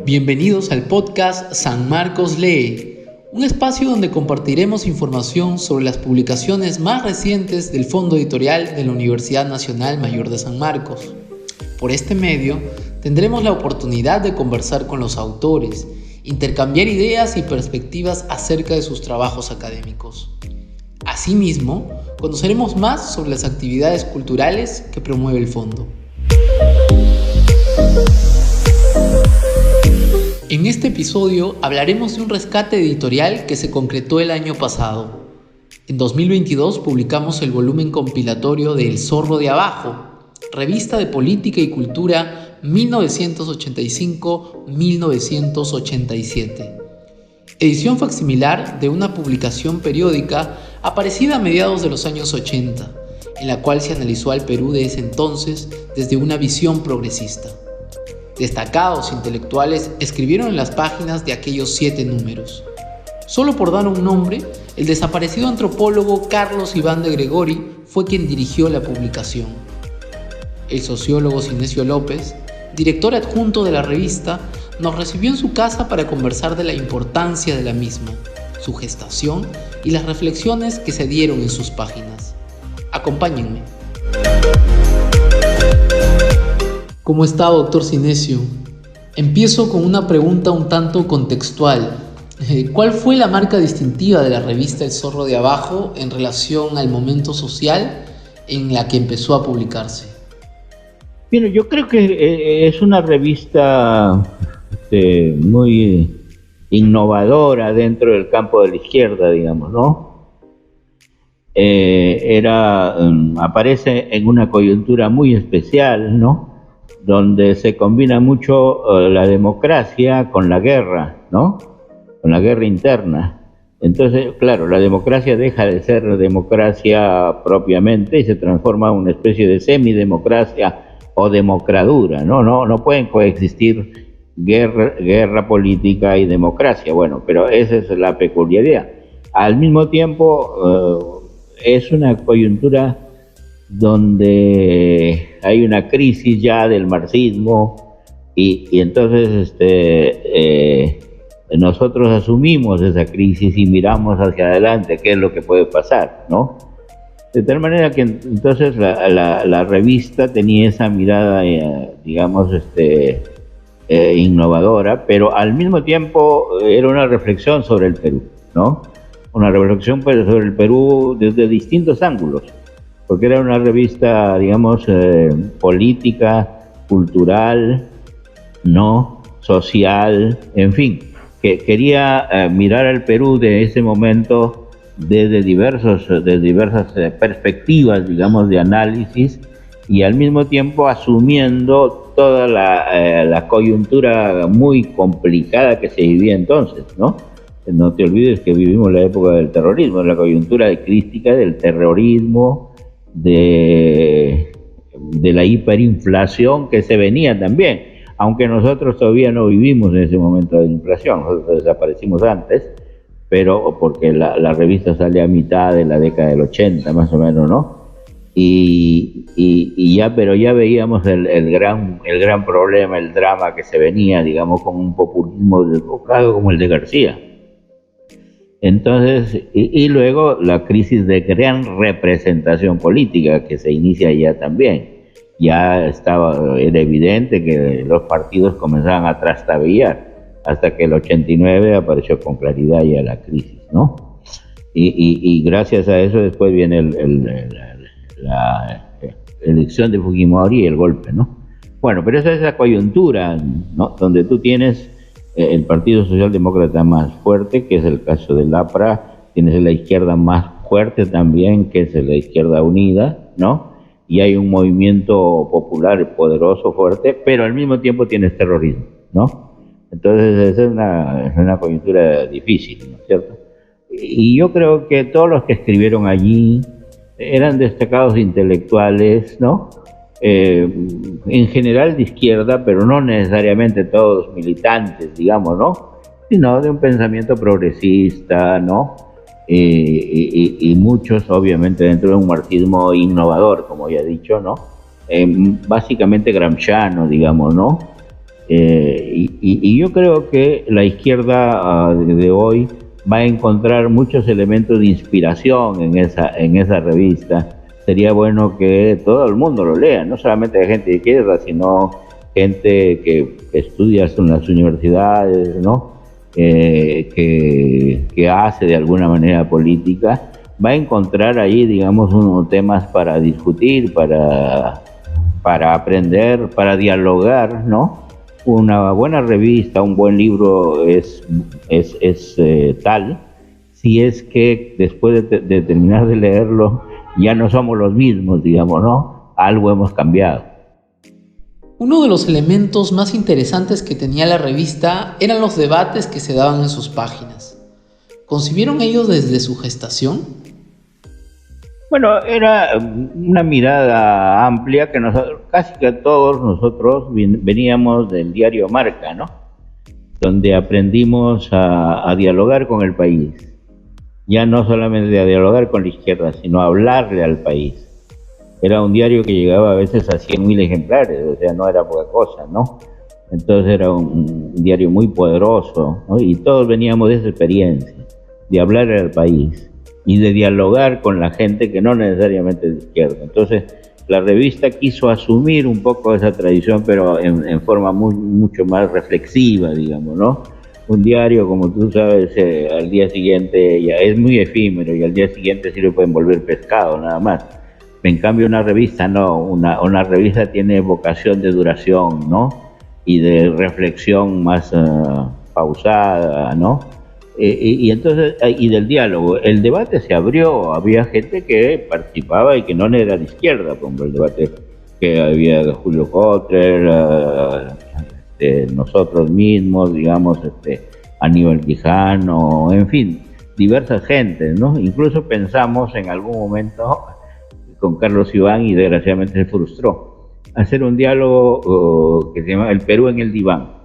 Bienvenidos al podcast San Marcos Lee, un espacio donde compartiremos información sobre las publicaciones más recientes del Fondo Editorial de la Universidad Nacional Mayor de San Marcos. Por este medio, tendremos la oportunidad de conversar con los autores, intercambiar ideas y perspectivas acerca de sus trabajos académicos. Asimismo, conoceremos más sobre las actividades culturales que promueve el fondo. En este episodio hablaremos de un rescate editorial que se concretó el año pasado. En 2022 publicamos el volumen compilatorio de El Zorro de Abajo, revista de política y cultura 1985-1987. Edición facsimilar de una publicación periódica aparecida a mediados de los años 80, en la cual se analizó al Perú de ese entonces desde una visión progresista. Destacados intelectuales escribieron en las páginas de aquellos 7 números. Solo por dar un nombre, el desaparecido antropólogo Carlos Iván de Gregori fue quien dirigió la publicación. El sociólogo Sinesio López, director adjunto de la revista, nos recibió en su casa para conversar de la importancia de la misma, su gestación y las reflexiones que se dieron en sus páginas. Acompáñenme. ¿Cómo está, doctor Sinesio? Empiezo con una pregunta un tanto contextual. ¿Cuál fue la marca distintiva de la revista El Zorro de Abajo en relación al momento social en la que empezó a publicarse? Bueno, yo creo que es una revista muy innovadora dentro del campo de la izquierda, digamos, ¿no? Aparece en una coyuntura muy especial, ¿no? Donde se combina mucho la democracia con la guerra, ¿no? Con la guerra interna. Entonces, claro, la democracia deja de ser democracia propiamente y se transforma en una especie de semidemocracia o democradura, ¿no? No pueden coexistir guerra política y democracia. Bueno, pero esa es la peculiaridad. Al mismo tiempo, es una coyuntura donde hay una crisis ya del marxismo y entonces nosotros asumimos esa crisis y miramos hacia adelante qué es lo que puede pasar, ¿no? De tal manera que entonces la revista tenía esa mirada, digamos, innovadora, pero al mismo tiempo era una reflexión sobre el Perú, ¿no? Una reflexión sobre el Perú desde distintos ángulos, porque era una revista, digamos, política, cultural, ¿no? Social, en fin, que quería mirar al Perú de ese momento desde diversas perspectivas, digamos, de análisis, y al mismo tiempo asumiendo toda la coyuntura muy complicada que se vivía entonces, ¿no? No te olvides que vivimos la época del terrorismo, la coyuntura de crítica del terrorismo, de la hiperinflación que se venía también, aunque nosotros todavía no vivimos en ese momento de inflación, nosotros desaparecimos antes, pero porque la revista sale a mitad de la década del 80 más o menos, ¿no? Pero ya veíamos el gran problema, el drama que se venía, digamos, con un populismo desbocado como el de García. Entonces, y luego la crisis de gran representación política que se inicia ya también. Era evidente que los partidos comenzaban a trastabillar, hasta que el 89 apareció con claridad ya la crisis, ¿no? Y gracias a eso después viene la elección de Fujimori y el golpe, ¿no? Bueno, pero esa es la coyuntura, ¿no? Donde tú tienes el Partido Socialdemócrata más fuerte, que es el caso del APRA, tienes la izquierda más fuerte también, que es la Izquierda Unida, ¿no? Y hay un movimiento popular poderoso, fuerte, pero al mismo tiempo tienes terrorismo, ¿no? Entonces esa es una coyuntura difícil, ¿no es cierto? Y yo creo que todos los que escribieron allí eran destacados intelectuales, ¿no? En general de izquierda, pero no necesariamente todos militantes, digamos, ¿no? Sino de un pensamiento progresista, ¿no? y muchos obviamente dentro de un marxismo innovador, como ya he dicho, ¿no? Básicamente gramsciano, digamos, ¿no? Y yo creo que la izquierda de hoy va a encontrar muchos elementos de inspiración en esa revista. Sería bueno que todo el mundo lo lea, no solamente gente de izquierda, sino gente que estudia en las universidades, ¿no? Que hace de alguna manera política, va a encontrar ahí, digamos, unos temas para discutir, para aprender, para dialogar, ¿no? Una buena revista, un buen libro es tal, si es que después de terminar de leerlo ya no somos los mismos, digamos, ¿no? Algo hemos cambiado. Uno de los elementos más interesantes que tenía la revista eran los debates que se daban en sus páginas. ¿Concibieron ellos desde su gestación? Bueno, era una mirada amplia que casi que todos nosotros veníamos del diario Marca, ¿no? Donde aprendimos a dialogar con el país. Ya no solamente a dialogar con la izquierda, sino a hablarle al país. Era un diario que llegaba a veces a 100.000 ejemplares, o sea, no era poca cosa, ¿no? Entonces era un diario muy poderoso, ¿no? Y todos veníamos de esa experiencia, de hablarle al país y de dialogar con la gente que no necesariamente es de izquierda. Entonces, la revista quiso asumir un poco esa tradición, pero en forma mucho más reflexiva, digamos, ¿no? Un diario, como tú sabes, al día siguiente ya es muy efímero y al día siguiente sí lo pueden volver pescado, nada más. En cambio, una revista no, una revista tiene vocación de duración, ¿no? Y de reflexión más pausada, ¿no? Y entonces, y del diálogo, el debate se abrió, había gente que participaba y que no era de izquierda, por ejemplo, el debate que había de Julio Kotler, nosotros mismos, digamos, Aníbal Quijano, en fin, diversas gentes, ¿no? Incluso pensamos en algún momento con Carlos Iván y desgraciadamente se frustró, hacer un diálogo que se llama El Perú en el Diván,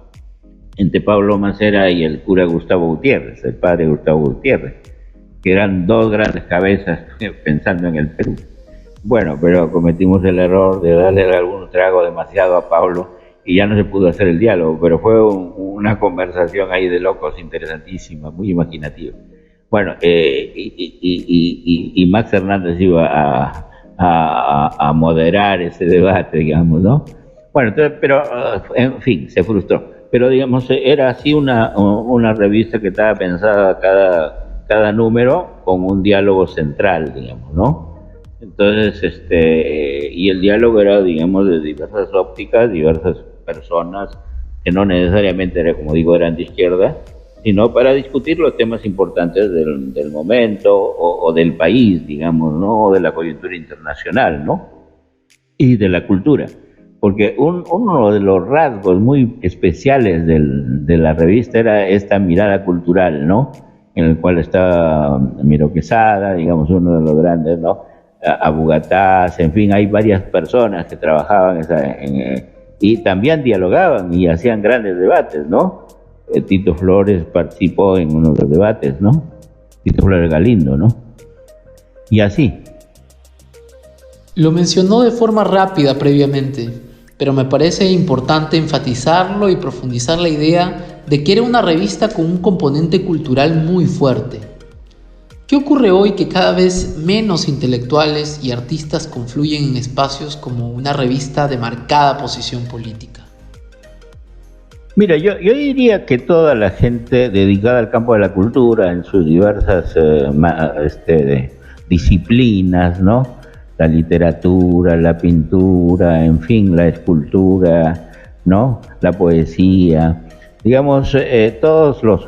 entre Pablo Macera y el cura Gustavo Gutiérrez, el padre Gustavo Gutiérrez, que eran dos grandes cabezas pensando en el Perú. Bueno, pero cometimos el error de darle algún trago demasiado a Pablo y ya no se pudo hacer el diálogo, pero fue una conversación ahí de locos interesantísima, muy imaginativa. Bueno, y Max Hernández iba a moderar ese debate, digamos, ¿no? Bueno, entonces, pero en fin, se frustró. Pero digamos, era así una revista que estaba pensada cada número con un diálogo central, digamos, ¿no? Entonces, y el diálogo era, digamos, de diversas ópticas, diversas personas, que no necesariamente, eran de izquierda, sino para discutir los temas importantes del momento o del país, digamos, ¿no? O de la coyuntura internacional, ¿no? Y de la cultura. Porque uno de los rasgos muy especiales de la revista era esta mirada cultural, ¿no? En el cual estaba Miro Quesada, digamos, uno de los grandes, ¿no? Abu Gataz, en fin, hay varias personas que trabajaban y también dialogaban y hacían grandes debates, ¿no? Tito Flores participó en uno de los debates, ¿no? Tito Flores Galindo, ¿no? Y así. Lo mencionó de forma rápida previamente, pero me parece importante enfatizarlo y profundizar la idea de que era una revista con un componente cultural muy fuerte. ¿Qué ocurre hoy que cada vez menos intelectuales y artistas confluyen en espacios como una revista de marcada posición política? Mira, yo diría que toda la gente dedicada al campo de la cultura en sus diversas disciplinas, ¿no? La literatura, la pintura, en fin, la escultura, ¿no? La poesía, digamos, todos los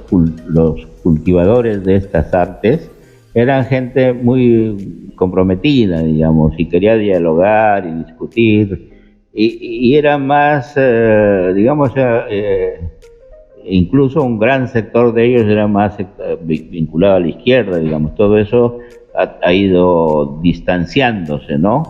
cultivadores de estas artes eran gente muy comprometida, digamos, y quería dialogar y discutir, y era más, incluso un gran sector de ellos era más vinculado a la izquierda, digamos, todo eso ha ido distanciándose, ¿no?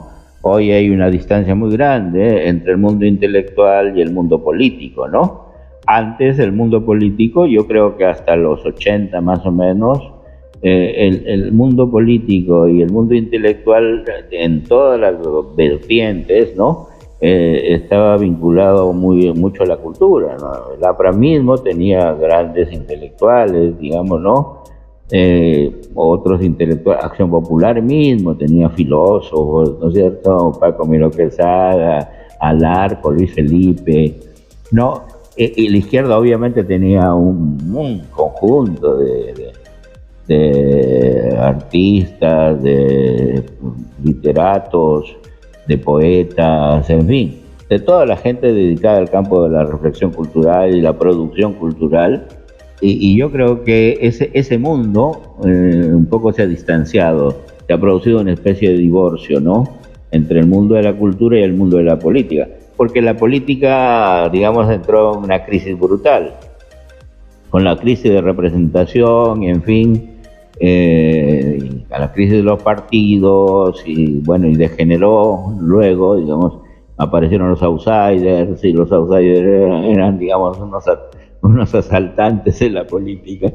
Hoy hay una distancia muy grande entre el mundo intelectual y el mundo político, ¿no? Antes el mundo político, yo creo que hasta los 80 más o menos, el mundo político y el mundo intelectual en todas las vertientes, ¿no? Estaba vinculado mucho a la cultura, ¿no? El APRA mismo tenía grandes intelectuales, digamos, ¿no? Otros intelectuales, Acción Popular mismo tenía filósofos, ¿no es cierto? Paco Miro Quesada, Alarco, Luis Felipe, ¿no? Y la izquierda obviamente tenía un conjunto de artistas, de literatos, de poetas, en fin, de toda la gente dedicada al campo de la reflexión cultural y la producción cultural. Y yo creo que ese mundo un poco se ha distanciado, se ha producido una especie de divorcio, ¿no? Entre el mundo de la cultura y el mundo de la política, porque la política, digamos, entró en una crisis brutal, con la crisis de representación, y en fin, a la crisis de los partidos, y bueno, y degeneró luego, digamos, aparecieron los outsiders, y los outsiders eran, digamos, unos asaltantes en la política.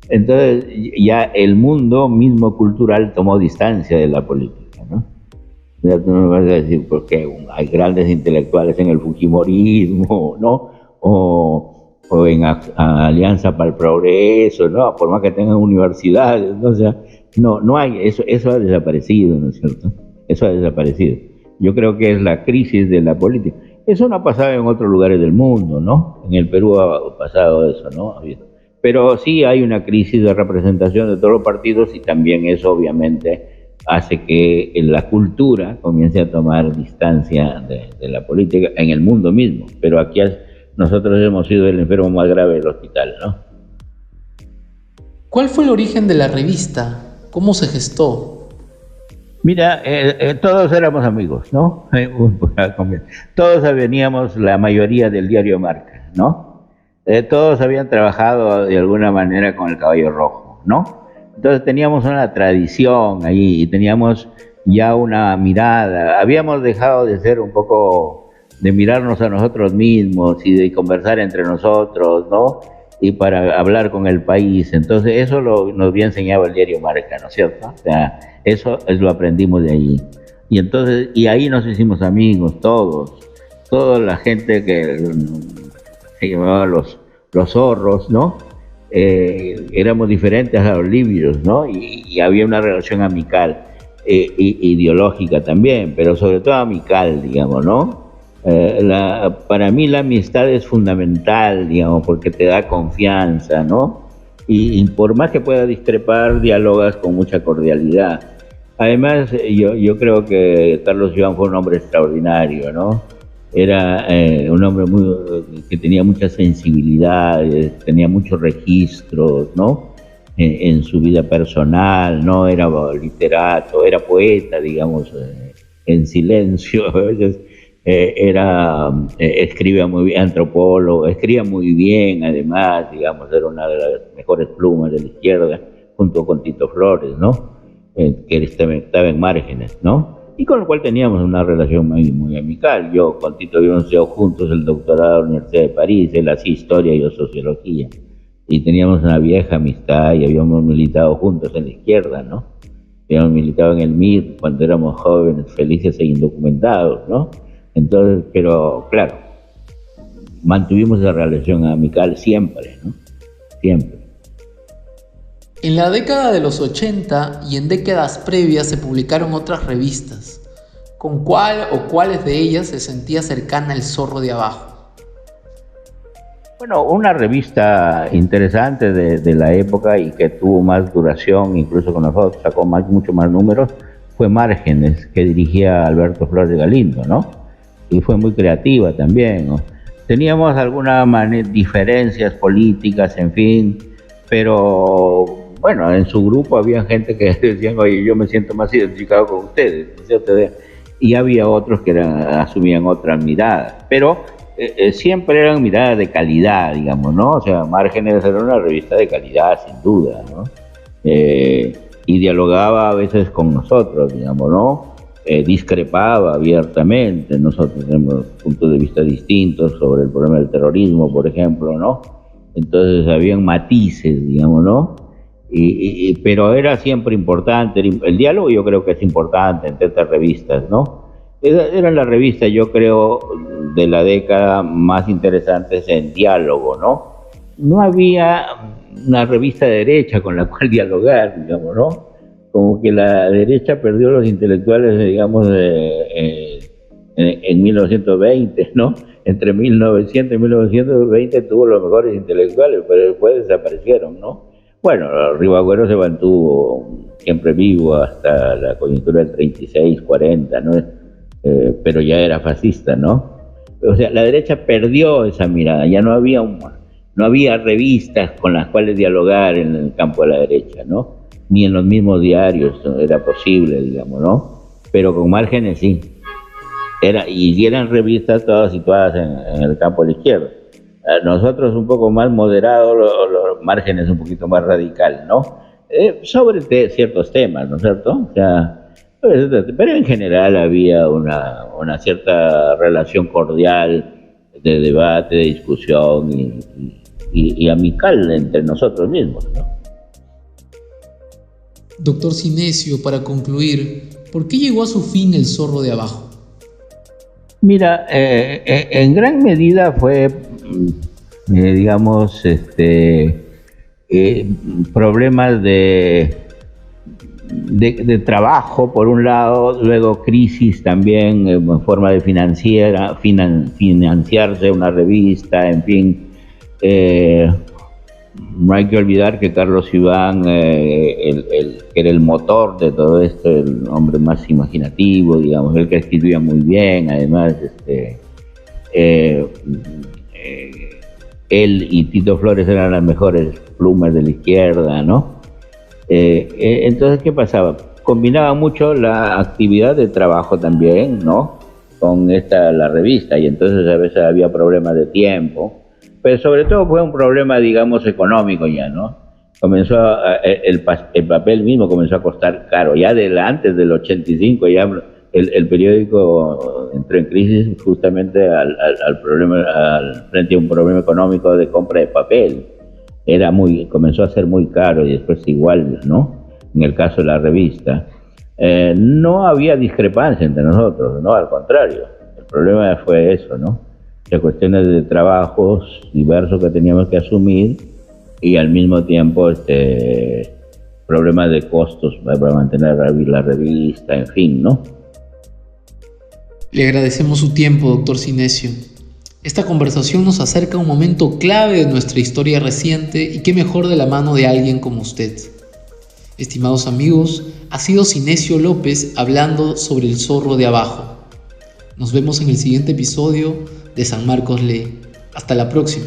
Entonces ya el mundo mismo cultural tomó distancia de la política, ¿no? Ya tú me vas a decir, porque hay grandes intelectuales en el fujimorismo, ¿no? O en Alianza para el Progreso, ¿no? Por más que tengan universidades, ¿no? O sea, no hay, eso ha desaparecido, ¿no es cierto? Eso ha desaparecido. Yo creo que es la crisis de la política. Eso no ha pasado en otros lugares del mundo, ¿no? En el Perú ha pasado eso, ¿no? Pero sí hay una crisis de representación de todos los partidos, y también eso obviamente hace que la cultura comience a tomar distancia de la política en el mundo mismo. Pero aquí nosotros hemos sido el enfermo más grave del hospital, ¿no? ¿Cuál fue el origen de la revista? ¿Cómo se gestó? Mira, todos éramos amigos, ¿no? Todos veníamos, la mayoría, del diario Marca, ¿no? Todos habían trabajado de alguna manera con el Caballo Rojo, ¿no? Entonces teníamos una tradición ahí, y teníamos ya una mirada. Habíamos dejado de ser un poco, de mirarnos a nosotros mismos y de conversar entre nosotros, ¿no? Y para hablar con el país. Entonces eso nos había enseñado el diario Marca, ¿no es cierto? O sea, eso lo aprendimos de ahí. Y entonces, y ahí nos hicimos amigos, toda la gente que se llamaba los zorros, ¿no? Éramos diferentes a los libios, ¿no? Y había una relación amical, ideológica también, pero sobre todo amical, digamos, ¿no? Para mí la amistad es fundamental, digamos, porque te da confianza, ¿no? Y por más que puedas discrepar, dialogas con mucha cordialidad. Además, yo creo que Carlos Iván fue un hombre extraordinario, ¿no? Era un hombre que tenía mucha sensibilidad, tenía muchos registros, ¿no? En su vida personal, ¿no? Era literato, era poeta, digamos, en silencio. A veces escribía muy bien, antropólogo, escribía muy bien, además, digamos, era una de las mejores plumas de la izquierda, junto con Tito Flores, ¿no? Que estaba en Márgenes, ¿no? Y con lo cual teníamos una relación muy amical. Yo con Tito habíamos estudiado juntos el doctorado de la Universidad de París, él hacía historia y yo sociología, y teníamos una vieja amistad, y habíamos militado juntos en la izquierda, ¿no? Habíamos militado en el MIR cuando éramos jóvenes, felices e indocumentados, ¿no? Entonces, pero claro, mantuvimos esa relación amical siempre, ¿no? Siempre. En la década de los 80 y en décadas previas se publicaron otras revistas. ¿Con cuál o cuáles de ellas se sentía cercana el Zorro de Abajo? Bueno, una revista interesante de la época y que tuvo más duración, incluso con nosotros, sacó mucho más números, fue Márgenes, que dirigía Alberto Flores de Galindo, ¿no? Y fue muy creativa también, ¿no? Teníamos algunas diferencias políticas, en fin, pero bueno, en su grupo había gente que decían, oye, yo me siento más identificado con ustedes, y había otros que asumían otras miradas, pero siempre eran miradas de calidad, digamos, ¿no? O sea, Márgenes era una revista de calidad, sin duda, ¿no? Y dialogaba a veces con nosotros, digamos, ¿no? Discrepaba abiertamente, nosotros tenemos puntos de vista distintos sobre el problema del terrorismo, por ejemplo, ¿no? Entonces habían matices, digamos, ¿no? Pero era siempre importante, el diálogo yo creo que es importante entre estas revistas, ¿no? Eran las revistas, yo creo, de la década más interesantes en diálogo, ¿no? No había una revista de derecha con la cual dialogar, digamos, ¿no? Como que la derecha perdió los intelectuales, digamos, en 1920, ¿no? Entre 1900 y 1920 tuvo los mejores intelectuales, pero después desaparecieron, ¿no? Bueno, Ribagüero se mantuvo siempre vivo hasta la coyuntura del 36, 40, ¿no? Pero ya era fascista, ¿no? O sea, la derecha perdió esa mirada, ya no había revistas con las cuales dialogar en el campo de la derecha, ¿no? Ni en los mismos diarios era posible, digamos, ¿no? Pero con márgenes sí. Y eran revistas todas situadas en el campo de la izquierda. Nosotros un poco más moderados, los márgenes un poquito más radical, ¿no? Sobre ciertos temas, ¿no es cierto? O sea, pero en general había una cierta relación cordial de debate, de discusión y amical entre nosotros mismos, ¿no? Doctor Sinesio, para concluir, ¿por qué llegó a su fin El Zorro de Abajo? Mira, en gran medida fue, digamos, problemas de trabajo, por un lado, luego crisis también en forma de financiarse una revista, en fin. No hay que olvidar que Carlos Iván, que era el motor de todo esto, el hombre más imaginativo, digamos, el que escribía muy bien, además, él y Tito Flores eran las mejores plumas de la izquierda, ¿no? Entonces, ¿qué pasaba? Combinaba mucho la actividad de trabajo también, ¿no? Con la revista, y entonces a veces había problemas de tiempo. Pero sobre todo fue un problema, digamos, económico ya, ¿no? El papel mismo comenzó a costar caro. Ya antes del 85 ya el periódico entró en crisis justamente frente a un problema económico de compra de papel. Comenzó a ser muy caro y después igual, ¿no? En el caso de la revista. No había discrepancia entre nosotros, ¿no? Al contrario. El problema fue eso, ¿no? De cuestiones de trabajos diversos que teníamos que asumir y al mismo tiempo problemas de costos para mantener la revista, en fin, ¿no? Le agradecemos su tiempo, doctor Sinesio. Esta conversación nos acerca a un momento clave de nuestra historia reciente y qué mejor de la mano de alguien como usted. Estimados amigos, ha sido Sinesio López hablando sobre El Zorro de Abajo. Nos vemos en el siguiente episodio de San Marcos Lee. Hasta la próxima.